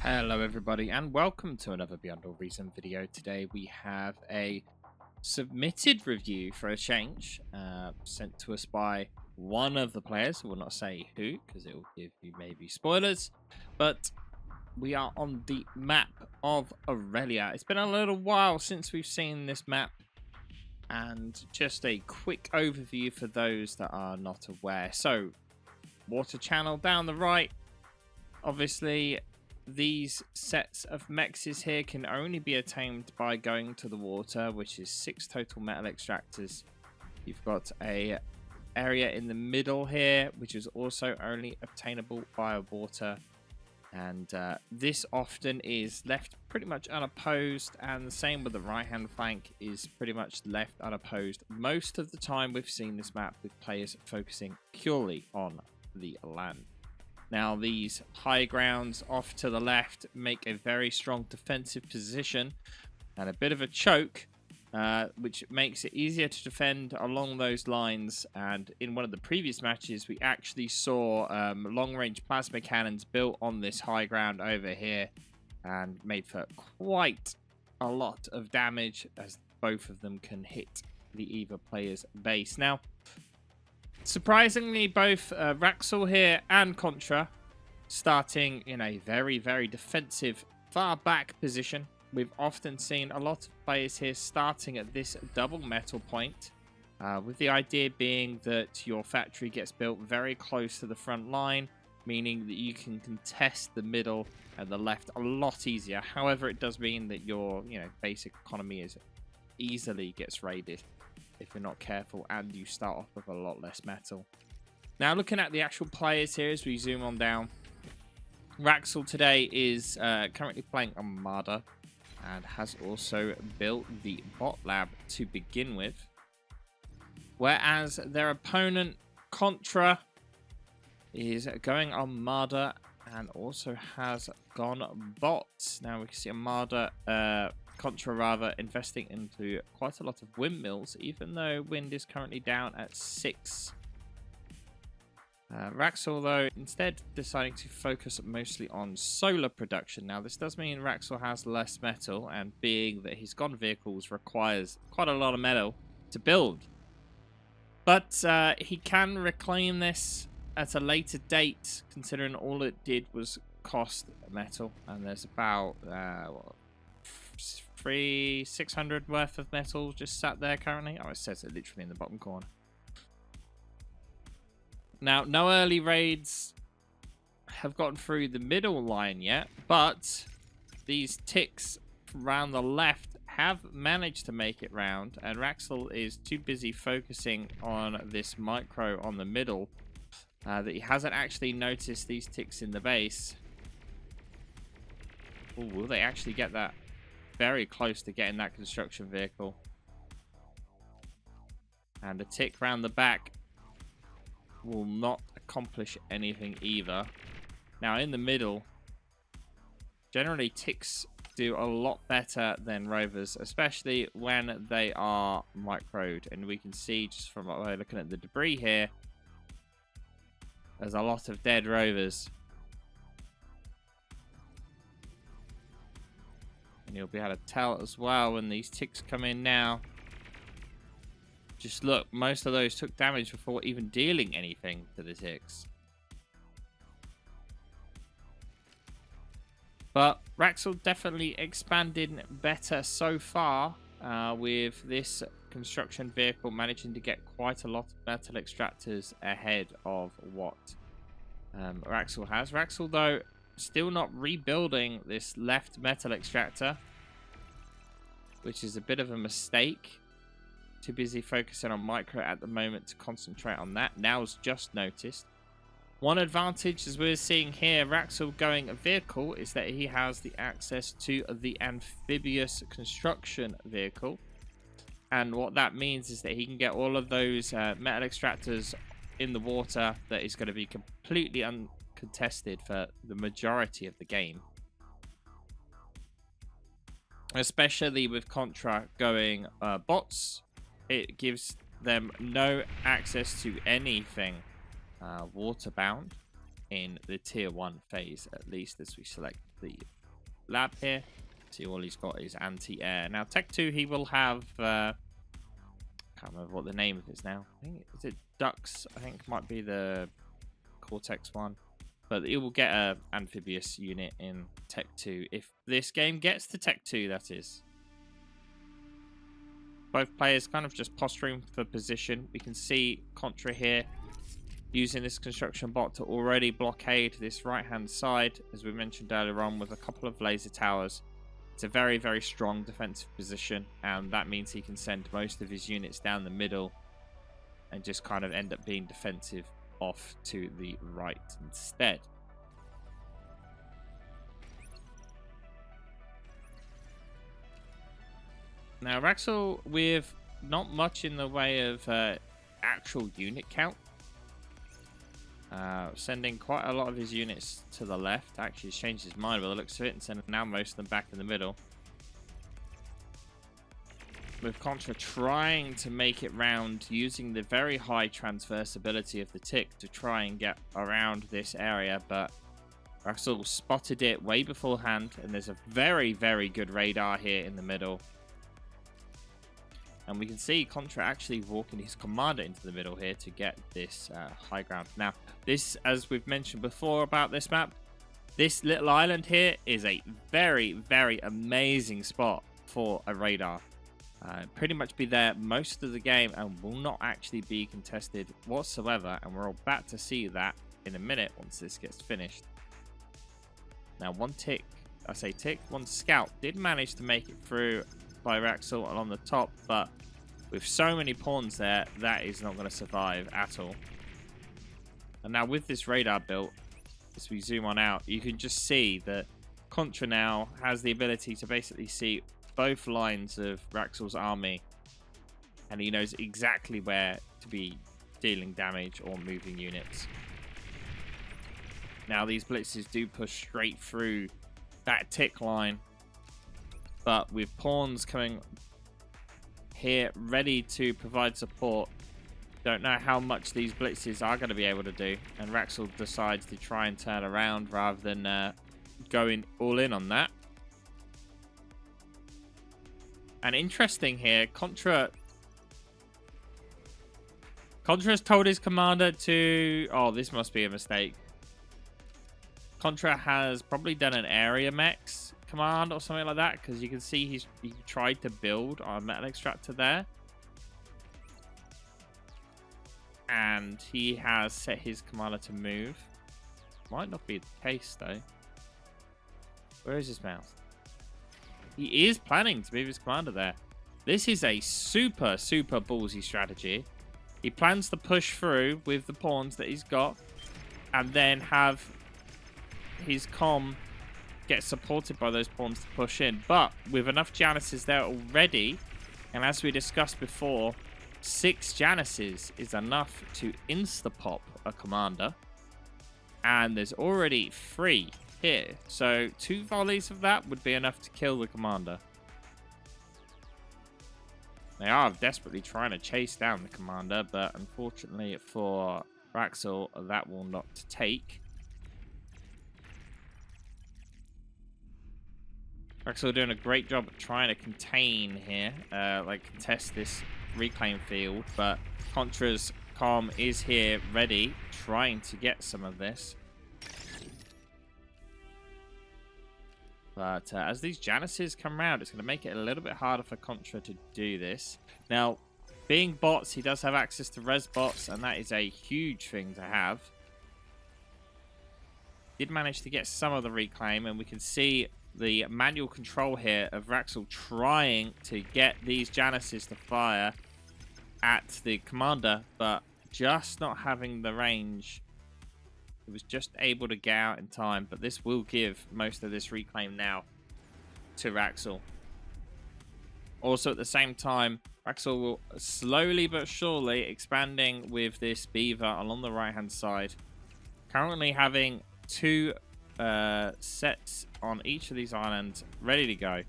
Hello everybody and welcome to another Beyond All Reason video. Today we have a submitted review for a change sent to us by one of the players. I will not say who because it will give you maybe spoilers, but we are on the map of Aurelia. It's been a little while since we've seen this map, and just a quick overview for those that are not aware. So water channel down the right, obviously. These sets of mexes here can only be attained by going to the water, which is 6 total metal extractors. You've got a area in the middle here, which is also only obtainable via water. And this often is left pretty much unopposed, and the same with the right-hand flank is pretty much left unopposed. Most of the time we've seen this map with players focusing purely on the land. Now, these high grounds off to the left make a very strong defensive position and a bit of a choke, which makes it easier to defend along those lines. And in one of the previous matches, we actually saw long-range plasma cannons built on this high ground over here and made for quite a lot of damage, as both of them can hit the Eva player's base. Now, surprisingly, both Wraxell here and Contra starting in a very, very defensive far back position. We've often seen a lot of players here starting at this double metal point, with the idea being that your factory gets built very close to the front line, meaning that you can contest the middle and the left a lot easier. However, it does mean that your basic economy is easily gets raided if you're not careful, and you start off with a lot less metal. Now, looking at the actual players here as we zoom on down, Wraxell today is currently playing Armada and has also built the bot lab to begin with, whereas their opponent Contra is going Armada and also has gone bots. Now we can see Armada, Contra rather, investing into quite a lot of windmills, even though wind is currently down at 6. Wraxell, though, instead deciding to focus mostly on solar production. Now, this does mean Wraxell has less metal, and being that his gun vehicles requires quite a lot of metal to build. But he can reclaim this at a later date, considering all it did was cost metal, and there's about 600 worth of metal just sat there currently. Oh, it says it literally in the bottom corner. Now, no early raids have gotten through the middle line yet, but these ticks around the left have managed to make it round, and Wraxell is too busy focusing on this micro on the middle that he hasn't actually noticed these ticks in the base. Ooh, will they actually get that? Very close to getting that construction vehicle. And a tick round the back will not accomplish anything either. Now, in the middle, generally ticks do a lot better than rovers, especially when they are microed. And we can see just from looking at the debris here, there's a lot of dead rovers. And you'll be able to tell as well when these ticks come in now. Just look, most of those took damage before even dealing anything to the ticks. But Wraxell definitely expanding better so far, with this construction vehicle managing to get quite a lot of metal extractors ahead of what Wraxell has. Wraxell, though, still not rebuilding this left metal extractor, which is a bit of a mistake. Too busy focusing on micro at the moment to concentrate on that. Now's just noticed. One advantage, as we're seeing here, Wraxell going a vehicle, is that he has the access to the amphibious construction vehicle. And what that means is that he can get all of those metal extractors in the water that is going to be completely uncontested for the majority of the game. Especially with Contra going bots. It gives them no access to anything waterbound. in the tier 1 phase, at least, as we select the lab here. See, all he's got is anti-air. Now, Tech 2, he will have... can't remember what the name of it is now. I think, is it Ducks? I think might be the Cortex one. But it will get an amphibious unit in Tech 2. If this game gets to Tech 2, that is. Both players kind of just posturing for position. We can see Contra here using this construction bot to already blockade this right-hand side, as we mentioned earlier on, with a couple of laser towers. It's a very, very strong defensive position, and that means he can send most of his units down the middle and just kind of end up being defensive off to the right instead. Now, Wraxell, with not much in the way of actual unit count, sending quite a lot of his units to the left. Actually, he's changed his mind by the looks of it and sending now most of them back in the middle. With Contra trying to make it round, using the very high transversability of the tick to try and get around this area, but Wraxell spotted it way beforehand, and there's a very, very good radar here in the middle. And we can see Contra actually walking his commander into the middle here to get this high ground. Now, this, as we've mentioned before about this map, this little island here is a very, very amazing spot for a radar. Pretty much be there most of the game and will not actually be contested whatsoever. And we're about to see that in a minute once this gets finished. Now, one tick, I say tick, one scout did manage to make it through by Wraxell on the top, but with so many pawns there, that is not going to survive at all. And now with this radar built, as we zoom on out, you can just see that Contra now has the ability to basically see both lines of Wraxell's army, and he knows exactly where to be dealing damage or moving units. Now these blitzes do push straight through that tick line, but with pawns coming here ready to provide support, don't know how much these blitzes are going to be able to do, and Wraxell decides to try and turn around rather than going all in on that. And interesting here, Contra's told his commander to... Oh, this must be a mistake. Contra has probably done an area mechs command or something like that, because you can see he tried to build a metal extractor there. And he has set his commander to move. Might not be the case, though. Where is his mouse? He is planning to move his commander there. This is a super, super ballsy strategy. He plans to push through with the pawns that he's got, and then have his comm get supported by those pawns to push in. But with enough Janisses there already, and as we discussed before, 6 Janisses is enough to insta-pop a commander. And there's already 3 here. So 2 volleys of that would be enough to kill the commander. They are desperately trying to chase down the commander, but unfortunately for Wraxell, that will not take. Wraxell doing a great job at trying to contain here, contest this reclaim field, but Contra's comm is here ready, trying to get some of this. But as these Janisses come around, it's going to make it a little bit harder for Contra to do this. Now, being bots, he does have access to res bots, and that is a huge thing to have. Did manage to get some of the reclaim, and we can see the manual control here of Wraxell trying to get these Janisses to fire at the commander, but just not having the range. He was just able to get out in time, but this will give most of this reclaim now to Wraxell. Also, at the same time, Wraxell will slowly but surely expanding with this beaver along the right-hand side. Currently having 2 sets on each of these islands ready to go.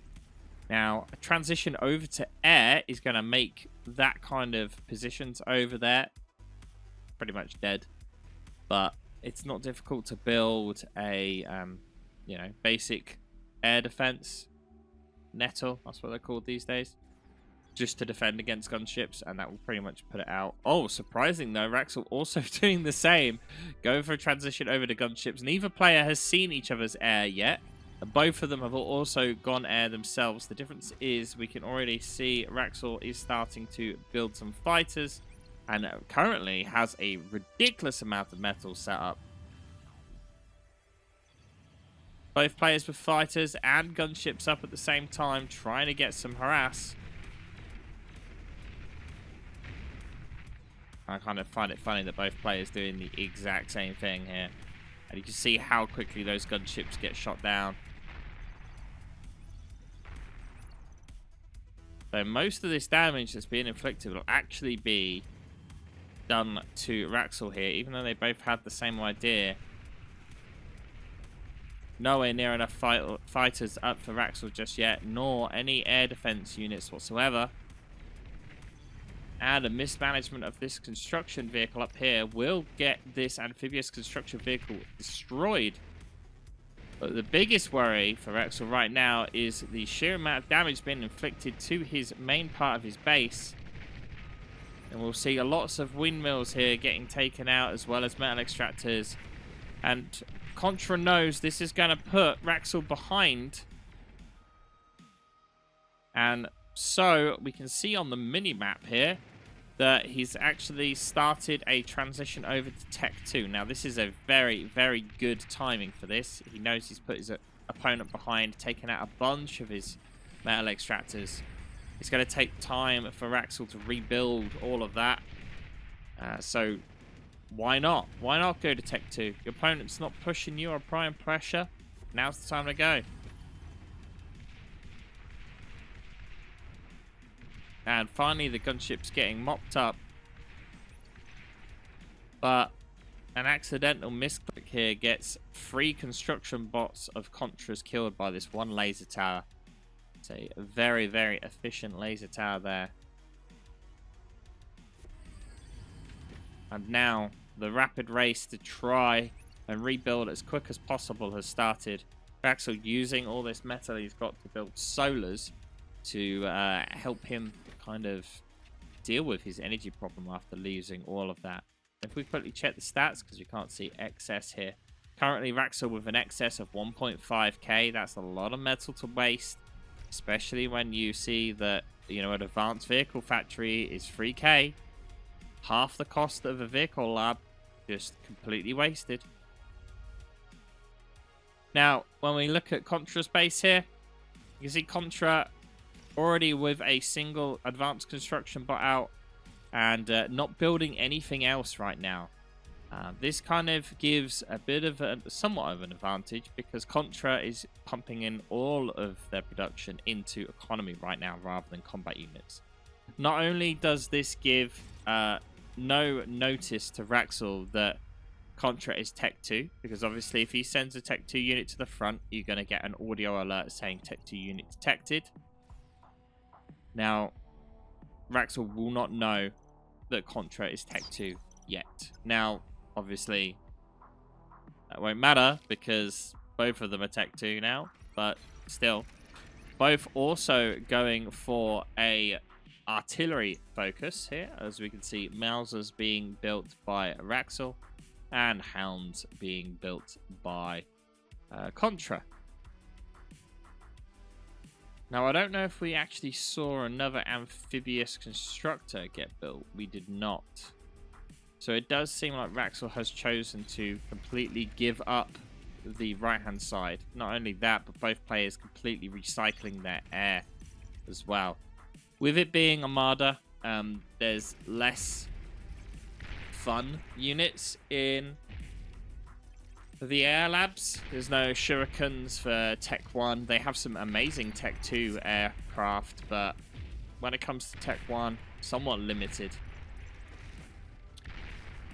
Now, a transition over to air is going to make that kind of positions over there pretty much dead. But it's not difficult to build a, basic air defense. Nettle, that's what they're called these days. Just to defend against gunships, and that will pretty much put it out. Oh, surprising though, Wraxell also doing the same. Going for a transition over to gunships. Neither player has seen each other's air yet. Both of them have also gone air themselves. The difference is we can already see Wraxell is starting to build some fighters, and currently has a ridiculous amount of metal set up. Both players with fighters and gunships up at the same time, trying to get some harass. I kind of find it funny that both players doing the exact same thing here. And you can see how quickly those gunships get shot down. So most of this damage that's being inflicted will actually be done to Wraxell here, even though they both had the same idea. Nowhere near enough fighters up for Wraxell just yet, nor any air defense units whatsoever. And a mismanagement of this construction vehicle up here will get this amphibious construction vehicle destroyed. But the biggest worry for Wraxell right now is the sheer amount of damage being inflicted to his main part of his base. And we'll see lots of windmills here getting taken out, as well as metal extractors. And Contra knows this is going to put Wraxell behind. And so we can see on the mini-map here that he's actually started a transition over to Tech 2. Now, this is a very, very good timing for this. He knows he's put his opponent behind, taking out a bunch of his metal extractors. It's going to take time for Wraxell to rebuild all of that. So, why not? Why not go to Tech 2? Your opponent's not pushing you or applying pressure. Now's the time to go. And finally, the gunship's getting mopped up. But an accidental misclick here gets 3 construction bots of Contras killed by this one laser tower. It's a very, very efficient laser tower there. And now, the rapid race to try and rebuild as quick as possible has started. Wraxell using all this metal he's got to build solars to help him kind of deal with his energy problem after losing all of that. If we quickly check the stats, because you can't see excess here. Currently, Wraxell with an excess of 1.5k. That's a lot of metal to waste, especially when you see that, you know, an advanced vehicle factory is 3k. Half the cost of a vehicle lab, just completely wasted. Now, when we look at Contra's base here, you can see Contra already with a single advanced construction bot out and not building anything else right now. This kind of gives a bit of somewhat of an advantage, because Contra is pumping in all of their production into economy right now rather than combat units. Not only does this give no notice to Wraxell that Contra is Tech 2, because obviously if he sends a Tech 2 unit to the front, you're going to get an audio alert saying Tech 2 unit detected. Now, Wraxell will not know that Contra is Tech 2 yet. Now, obviously, that won't matter because both of them are Tech 2 now, but still. Both also going for a artillery focus here, as we can see Mausers being built by Wraxell and Hounds being built by Contra. Now, I don't know if we actually saw another amphibious constructor get built. We did not. So it does seem like Wraxell has chosen to completely give up the right-hand side. Not only that, but both players completely recycling their air as well. With it being Armada, there's less fun units in the air labs. There's no shurikens for Tech 1. They have some amazing Tech 2 aircraft, but when it comes to Tech 1, somewhat limited.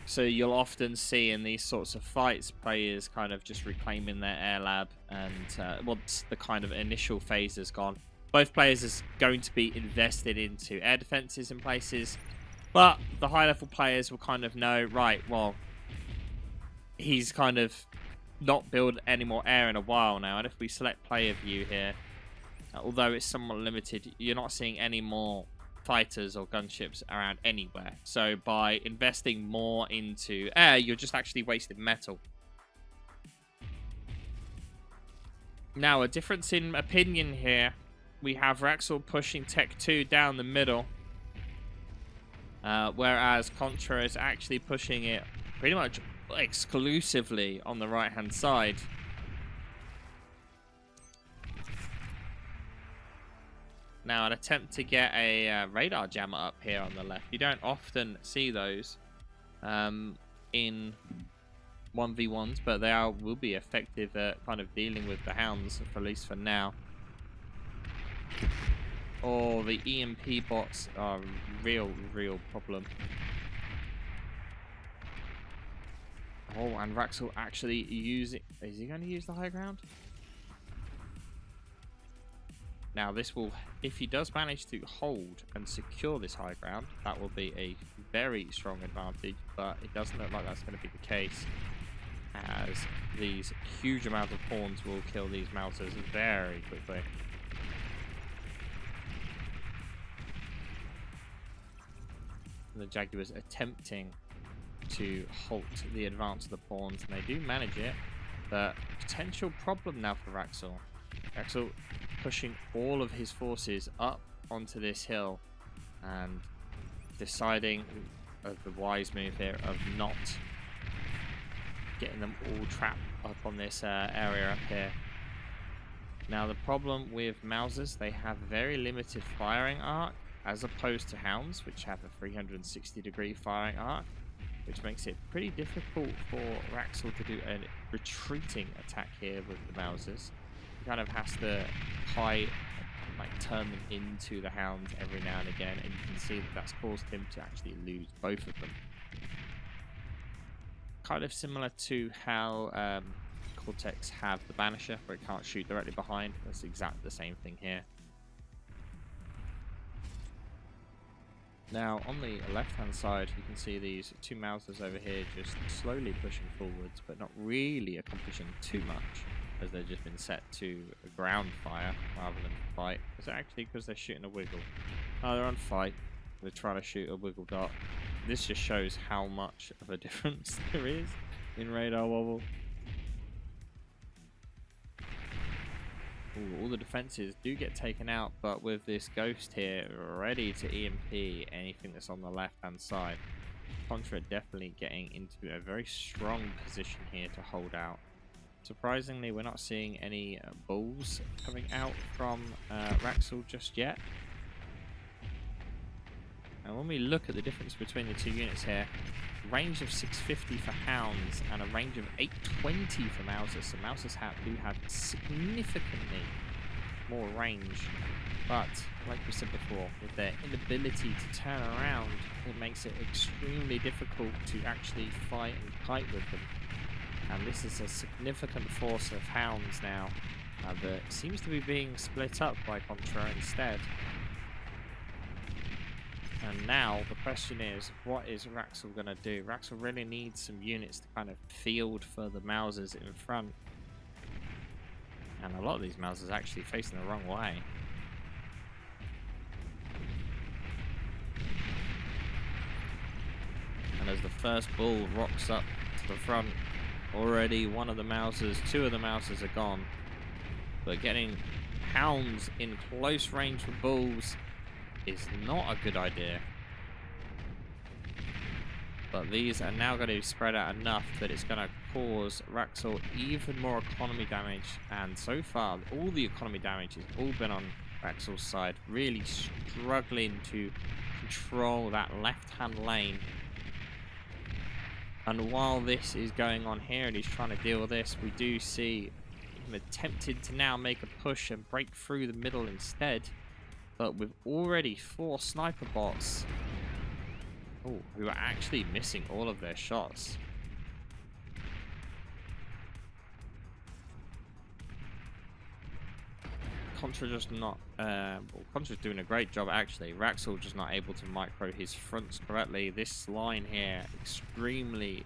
So you'll often see in these sorts of fights, players kind of just reclaiming their air lab, and once the kind of initial phase is gone, both players is going to be invested into air defenses in places, but the high level players will kind of know, right, well, he's kind of not built any more air in a while now. And if we select player view here, although it's somewhat limited, you're not seeing any more fighters or gunships around anywhere. So by investing more into air, you're just actually wasting metal. Now, a difference in opinion here. We have Wraxell pushing Tech 2 down the middle, whereas Contra is actually pushing it pretty much exclusively on the right-hand side. Now, an attempt to get a radar jammer up here on the left. You don't often see those in 1v1s, but they will be effective at kind of dealing with the hounds, at least for now. Oh, the EMP bots are a real problem. Oh, and Wraxell actually using... Is he going to use the high ground? Now, this will... If he does manage to hold and secure this high ground, that will be a very strong advantage, but it doesn't look like that's going to be the case, as these huge amounts of pawns will kill these Mousers very quickly. The Jaguars attempting to halt the advance of the pawns, and they do manage it, but potential problem now for Wraxell. Wraxell pushing all of his forces up onto this hill and deciding of the wise move here of not getting them all trapped up on this area up here. Now, the problem with Mousers, they have very limited firing arc, as opposed to hounds, which have a 360-degree firing arc, which makes it pretty difficult for Wraxell to do a retreating attack here with the Mousers. He kind of has to turn them into the hounds every now and again, and you can see that that's caused him to actually lose both of them. Kind of similar to how Cortex have the Banisher, where it can't shoot directly behind. That's exactly the same thing here. Now, on the left-hand side, you can see these two Mousers over here just slowly pushing forwards, but not really accomplishing too much, as they've just been set to a ground fire rather than fight. Is it actually because they're shooting a wiggle? Oh, they're on fight. They're trying to shoot a wiggle dot. This just shows how much of a difference there is in radar wobble. Ooh, all the defenses do get taken out, but with this ghost here ready to EMP anything that's on the left hand side, Contra definitely getting into a very strong position here to hold out. Surprisingly, we're not seeing any bulls coming out from Wraxell just yet. And when we look at the difference between the two units here, range of 650 for hounds and a range of 820 for Mousers. So Mousers do have significantly more range, but like we said before, with their inability to turn around, it makes it extremely difficult to actually fight and kite with them. And this is a significant force of hounds now that seems to be being split up by Contra instead. And now the question is, what is Wraxell going to do? Wraxell really needs some units to kind of field for the Mousers in front. And a lot of these Mousers actually facing the wrong way. And as the first bull rocks up to the front, already one of the Mousers, two of the Mousers are gone. But getting hounds in close range with bulls is not a good idea. But these are now going to spread out enough that it's going to cause Wraxell even more economy damage. And so far, all the economy damage has all been on Wraxell's side, really struggling to control that left-hand lane. And while this is going on here and he's trying to deal with this, we do see him attempted to now make a push and break through the middle instead. But with already 4 sniper bots, who are actually missing all of their shots. Contra just not... well, Contra's doing a great job, actually. Wraxell just not able to micro his fronts correctly. This line here, extremely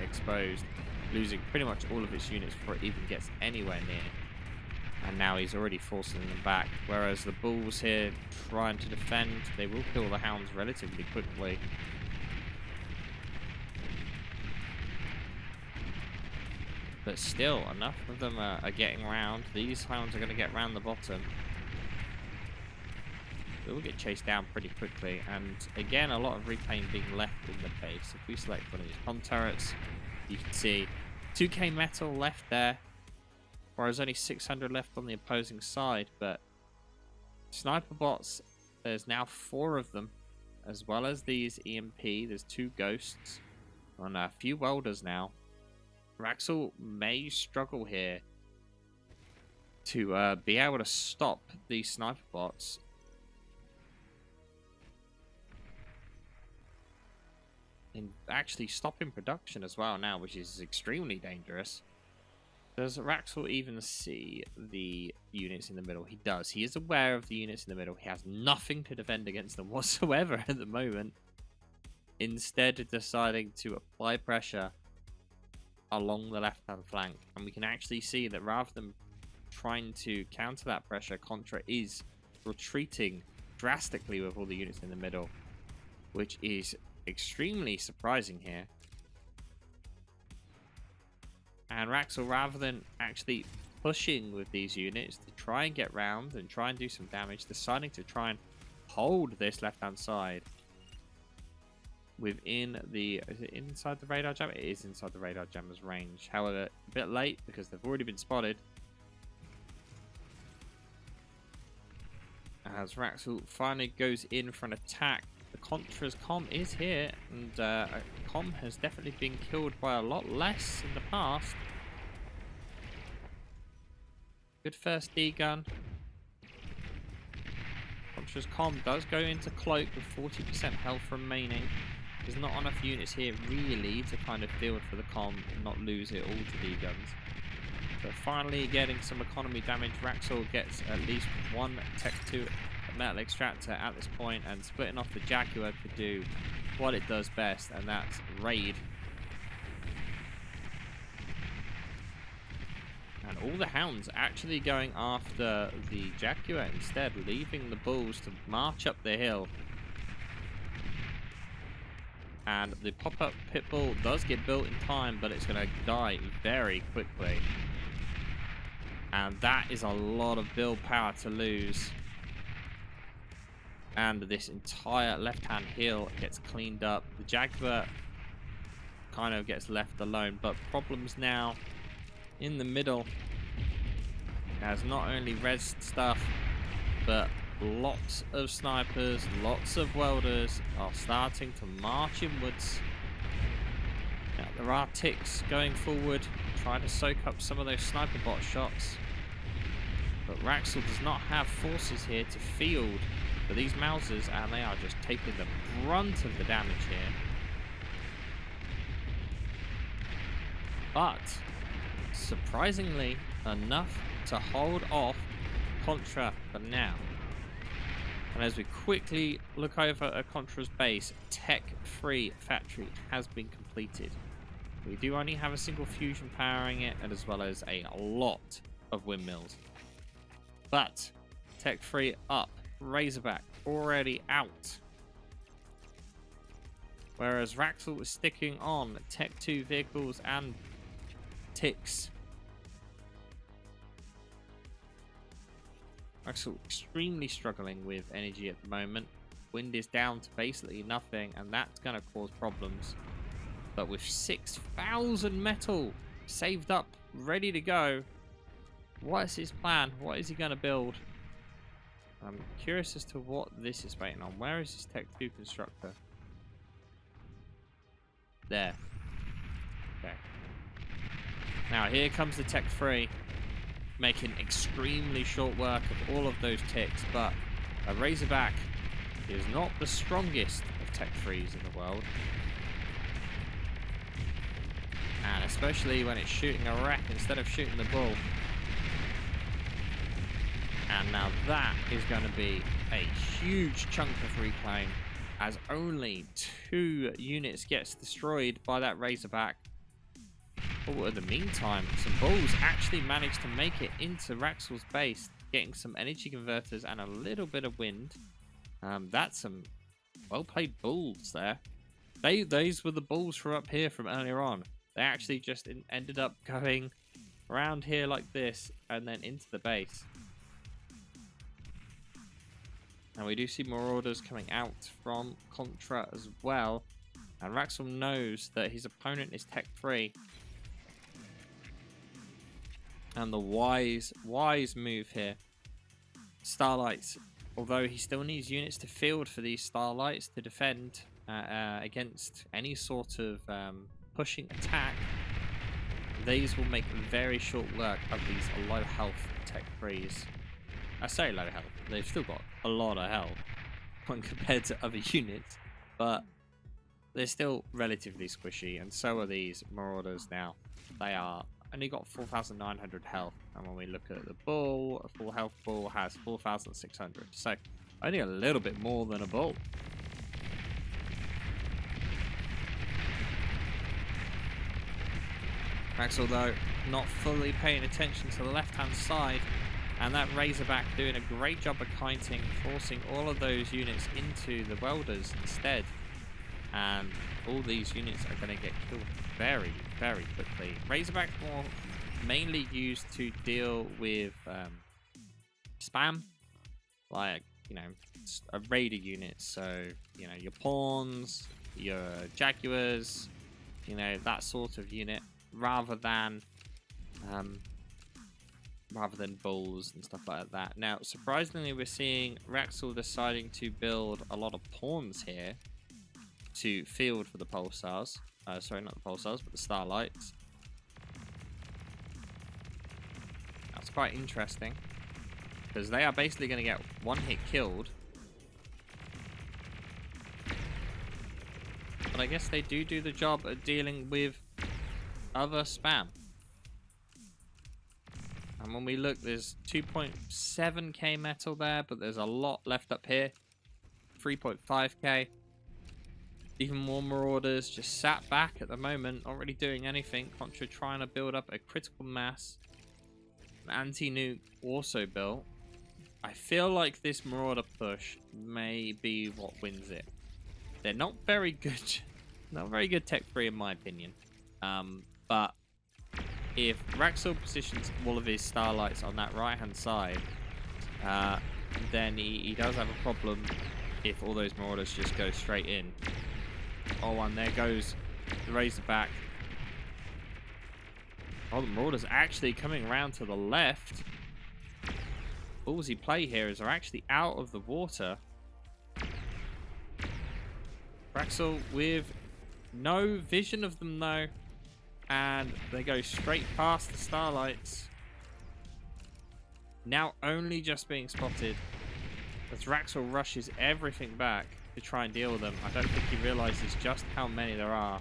exposed. Losing pretty much all of its units before it even gets anywhere near. And now he's already forcing them back. Whereas the Bulls here trying to defend, they will kill the Hounds relatively quickly. But still, enough of them are getting around. These Hounds are going to get round the bottom. They will get chased down pretty quickly. And again, a lot of reclaim being left in the base. If we select one of these comm turrets, you can see 2k metal left there. Whereas only 600 left on the opposing side. But sniper bots, there's now 4 of them. As well as these EMP, there's 2 ghosts. And a few welders now. Wraxell may struggle here to be able to stop these sniper bots. And actually stopping production as well now, which is extremely dangerous. Does Wraxell even see the units in the middle? He does. He is aware of the units in the middle. He has nothing to defend against them whatsoever at the moment. Instead, deciding to apply pressure along the left-hand flank. And we can actually see that rather than trying to counter that pressure, Contra is retreating drastically with all the units in the middle, which is extremely surprising here. And Wraxell, rather than actually pushing with these units to try and get round and try and do some damage, deciding to try and hold this left-hand side within the... Is it inside the radar jammer? It is inside the radar jammer's range. However, a bit late because they've already been spotted. As Wraxell finally goes in for an attack, the Contra's comm is here, and comm has definitely been killed by a lot less in the past. Good first D-gun. Contra's comm does go into cloak with 40% health remaining. There's not enough units here really to kind of field for the comm and not lose it all to D-guns. But finally getting some economy damage. Wraxell gets at least one Tech 2 metal extractor at this point, and splitting off the Jaguar to do what it does best, and that's raid. And all the Hounds actually going after the Jaguar instead, leaving the Bulls to march up the hill. And the pop-up Pitbull does get built in time, but it's going to die very quickly. And that is a lot of build power to lose. And this entire left-hand hill gets cleaned up. The Jaguar kind of gets left alone, but problems now in the middle. As not only res stuff, but lots of snipers, lots of welders are starting to march inwards. Now, there are ticks going forward, trying to soak up some of those sniper bot shots. But Wraxell does not have forces here to field for these Mausers, and they are just taking the brunt of the damage here. But surprisingly enough to hold off Contra for now. And as we quickly look over at Contra's base, tech-free factory has been completed. We do only have a single fusion powering it, and as well as a lot of windmills. But tech-free up, Razorback already out. Whereas Wraxell is sticking on Tech 2 vehicles and ticks. Wraxell extremely struggling with energy at the moment. Wind is down to basically nothing, and that's going to cause problems. But with 6,000 metal saved up, ready to go, what is his plan? What is he going to build? I'm curious as to what this is waiting on. Where is his Tech 2 constructor? There. Okay. Now here comes the Tech 3. Making extremely short work of all of those ticks, but a Razorback is not the strongest of Tech 3s in the world. And especially when it's shooting a wreck instead of shooting the bull. And now that is going to be a huge chunk of reclaim, as only 2 units gets destroyed by that Razorback. Oh, in the meantime, some bulls actually managed to make it into Wraxell's base, getting some energy converters and a little bit of wind. That's some well-played bulls there. Those were the bulls from up here from earlier on. They actually just ended up going around here like this and then into the base. And we do see marauders coming out from Contra as well. And Wraxell knows that his opponent is tech 3. And the wise move here. Starlights. Although he still needs units to field for these Starlights to defend against any sort of pushing attack. These will make very short work of these low health tech 3s. I say low health. They've still got a lot of health when compared to other units. But they're still relatively squishy. And so are these marauders now. They are only got 4,900 health, and when we look at the bull, a full health bull has 4,600, so only a little bit more than a bull. Wraxell though not fully paying attention to the left hand side, and that Razorback doing a great job of kiting, forcing all of those units into the welders instead, and all these units are going to get killed very, very quickly. Razorback's more mainly used to deal with spam, like, you know, a raider unit. So, you know, your pawns, your jaguars, you know, that sort of unit, rather than bulls and stuff like that. Now, surprisingly, we're seeing Wraxell deciding to build a lot of pawns here to field for the pulsars. Sorry, not the pulsars, but the Starlights. That's quite interesting, because they are basically going to get one hit killed. But I guess they do the job at dealing with other spam. And when we look, there's 2.7k metal there, but there's a lot left up here. 3.5k. Even more marauders just sat back at the moment, not really doing anything. Contra trying to build up a critical mass. An anti-nuke also built. I feel like this marauder push may be what wins it. They're not very good. Not very good tech 3 in my opinion. But if Wraxell positions all of his Starlights on that right hand side, then he does have a problem if all those marauders just go straight in. Oh, and there goes the Razorback. Oh, the marauders actually coming around to the left. Ballsy play here is they're actually out of the water. Wraxell with no vision of them though, and they go straight past the Starlights. Now only just being spotted as Wraxell rushes everything back to try and deal with them. I don't think he realizes just how many there are.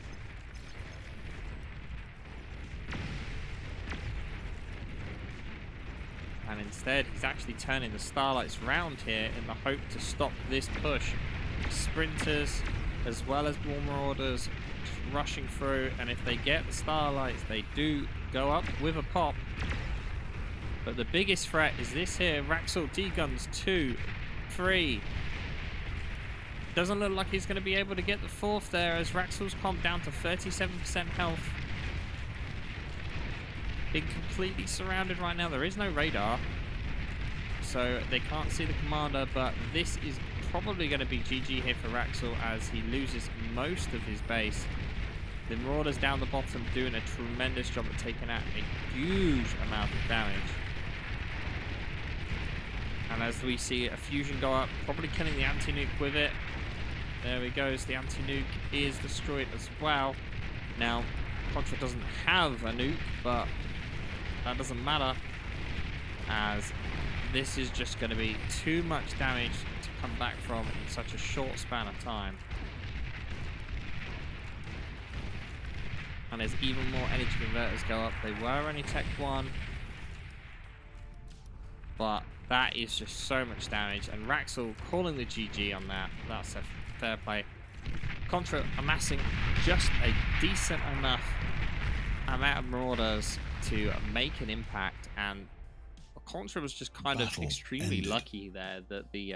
And instead, he's actually turning the Starlights round here in the hope to stop this push. Sprinters, as well as more marauders, rushing through. And if they get the Starlights, they do go up with a pop. But the biggest threat is this here. Wraxell D-Guns 2, 3. Doesn't look like he's going to be able to get the fourth there, as Wraxell's comp down to 37% health. Being completely surrounded right now. There is no radar, so they can't see the commander, but this is probably going to be GG here for Wraxell as he loses most of his base. The marauders down the bottom doing a tremendous job at taking out a huge amount of damage. And as we see a fusion go up, probably killing the anti-nuke with it. There he goes, the anti-nuke is destroyed as well. Now, Contra doesn't have a nuke, but that doesn't matter, as this is just going to be too much damage to come back from in such a short span of time. And as even more energy converters go up, they were only Tech 1, but That is just so much damage, and Wraxell calling the GG on that. That's a fair play. Contra amassing just a decent enough amount of Marauders to make an impact, and Contra was just kind of extremely lucky there that the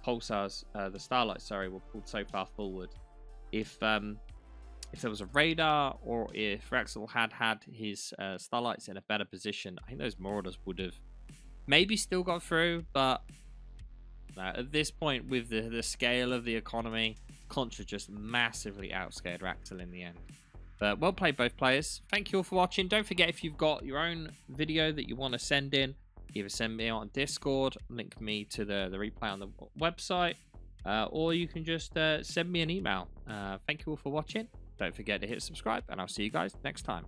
pulsars, the starlights, sorry, were pulled so far forward. If there was a radar, or if Wraxell had his starlights in a better position, I think those Marauders would have maybe still got through. But at this point, with the scale of the economy, Contra just massively outscared Wraxell in the end. But well played, both players. Thank you all for watching. Don't forget, if you've got your own video that you want to send in, either send me on Discord, link me to the replay on the website, or you can just send me an email. Thank you all for watching. Don't forget to hit subscribe, and I'll see you guys next time.